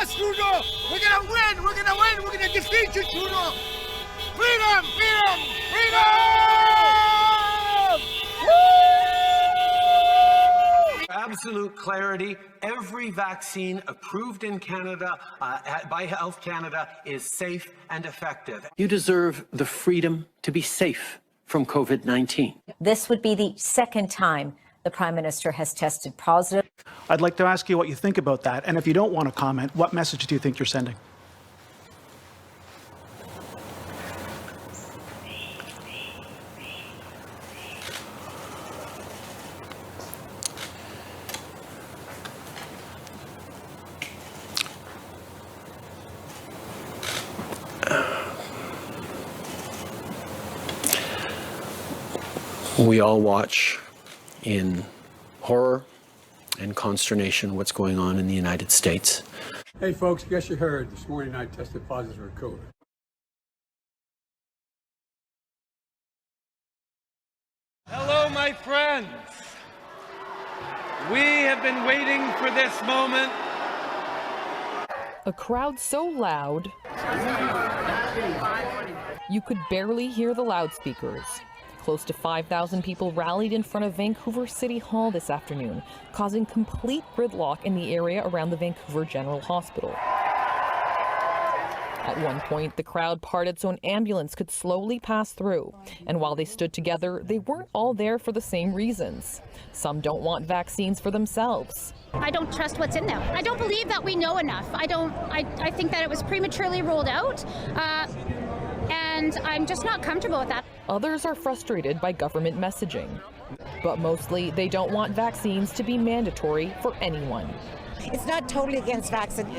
us, Trudeau! We're gonna win! We're gonna win! We're gonna defeat you, Trudeau! Freedom! Freedom! Freedom! Woo! Absolute clarity. Every vaccine approved in Canada by Health Canada is safe and effective. You deserve the freedom to be safe from COVID-19. This would be the second time the Prime Minister has tested positive. I'd like to ask you what you think about that. And if you don't want to comment, what message do you think you're sending? We all watch in horror and consternation what's going on in the United States. Hey folks, guess you heard this morning I tested positive for COVID. Hello, my friends. We have been waiting for this moment. A crowd so loud, you could barely hear the loudspeakers. Close to 5,000 people rallied in front of Vancouver City Hall this afternoon, causing complete gridlock in the area around the Vancouver General Hospital. At one point, the crowd parted so an ambulance could slowly pass through. And while they stood together, they weren't all there for the same reasons. Some don't want vaccines for themselves. I don't trust what's in them. I don't believe that we know enough. I think that it was prematurely rolled out. And I'm just not comfortable with that. Others are frustrated by government messaging. But mostly, they don't want vaccines to be mandatory for anyone. It's not totally against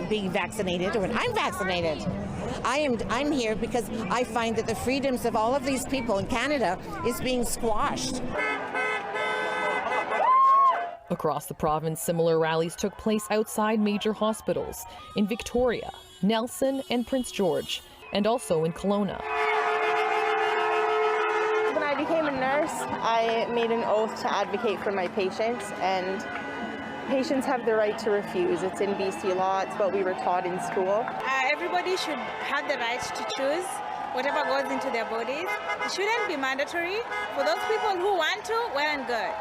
being vaccinated, or I'm vaccinated. I'm here because I find that the freedoms of all of these people in Canada is being squashed. Across the province, similar rallies took place outside major hospitals in Victoria, Nelson, and Prince George, and also in Kelowna. When I became a nurse, I made an oath to advocate for my patients, and patients have the right to refuse. It's in BC law. It's what we were taught in school. Everybody should have the right to choose whatever goes into their bodies. It shouldn't be mandatory. For those people who want to, well and good.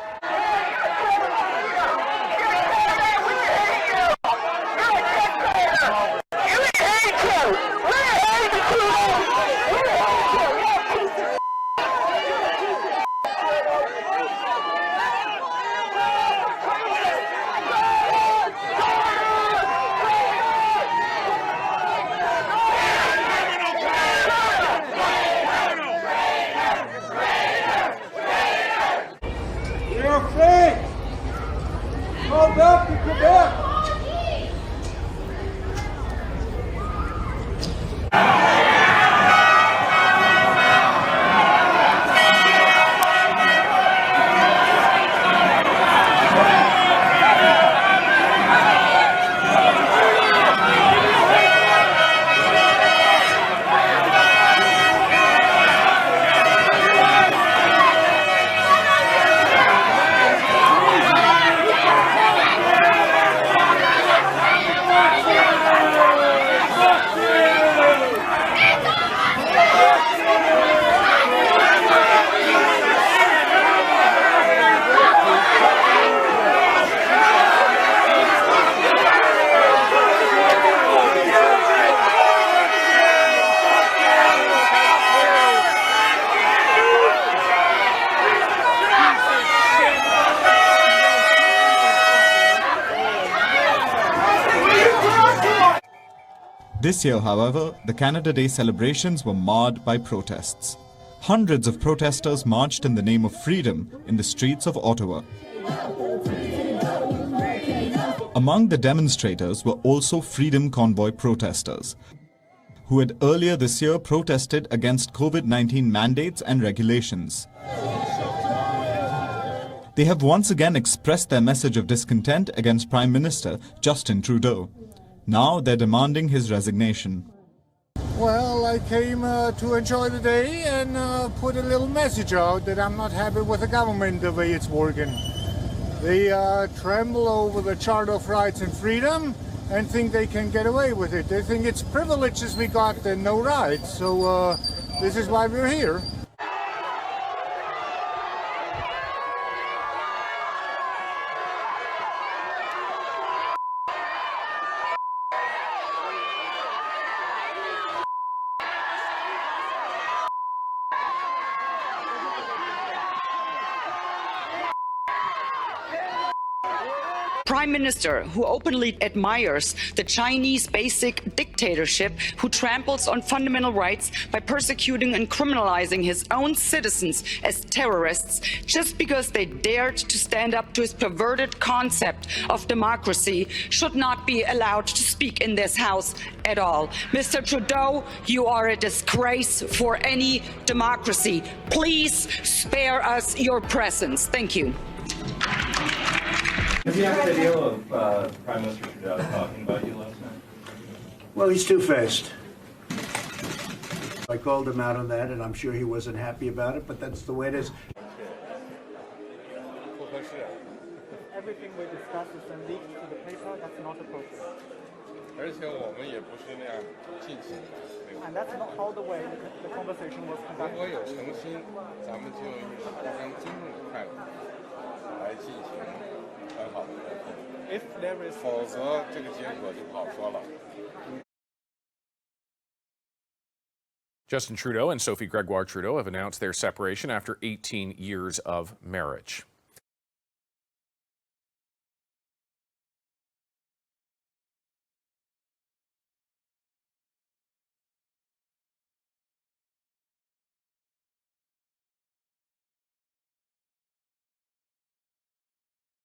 This year, however, the Canada Day celebrations were marred by protests. Hundreds of protesters marched in the name of freedom in the streets of Ottawa. Among the demonstrators were also Freedom Convoy protesters, who had earlier this year protested against COVID-19 mandates and regulations. They have once again expressed their message of discontent against Prime Minister Justin Trudeau. Now they're demanding his resignation. Well, I came to enjoy the day and put a little message out that I'm not happy with the government the way it's working. They tremble over the Charter of Rights and Freedom, and think they can get away with it. They think it's privileges we got and no rights. So this is why we're here. Prime Minister who openly admires the Chinese basic dictatorship, who tramples on fundamental rights by persecuting and criminalizing his own citizens as terrorists just because they dared to stand up to his perverted concept of democracy, should not be allowed to speak in this House at all. Mr. Trudeau, you are a disgrace for any democracy. Please spare us your presence. Thank you. Have you had video of Prime Minister Trudeau talking about you last night? Well, he's two-faced. I called him out on that, and I'm sure he wasn't happy about it, but that's the way it is. Everything we discuss is then leaked to the paper. That's not appropriate. And that's not how the way the conversation was conducted. If there is... Justin Trudeau and Sophie Gregoire Trudeau have announced their separation after 18 years of marriage.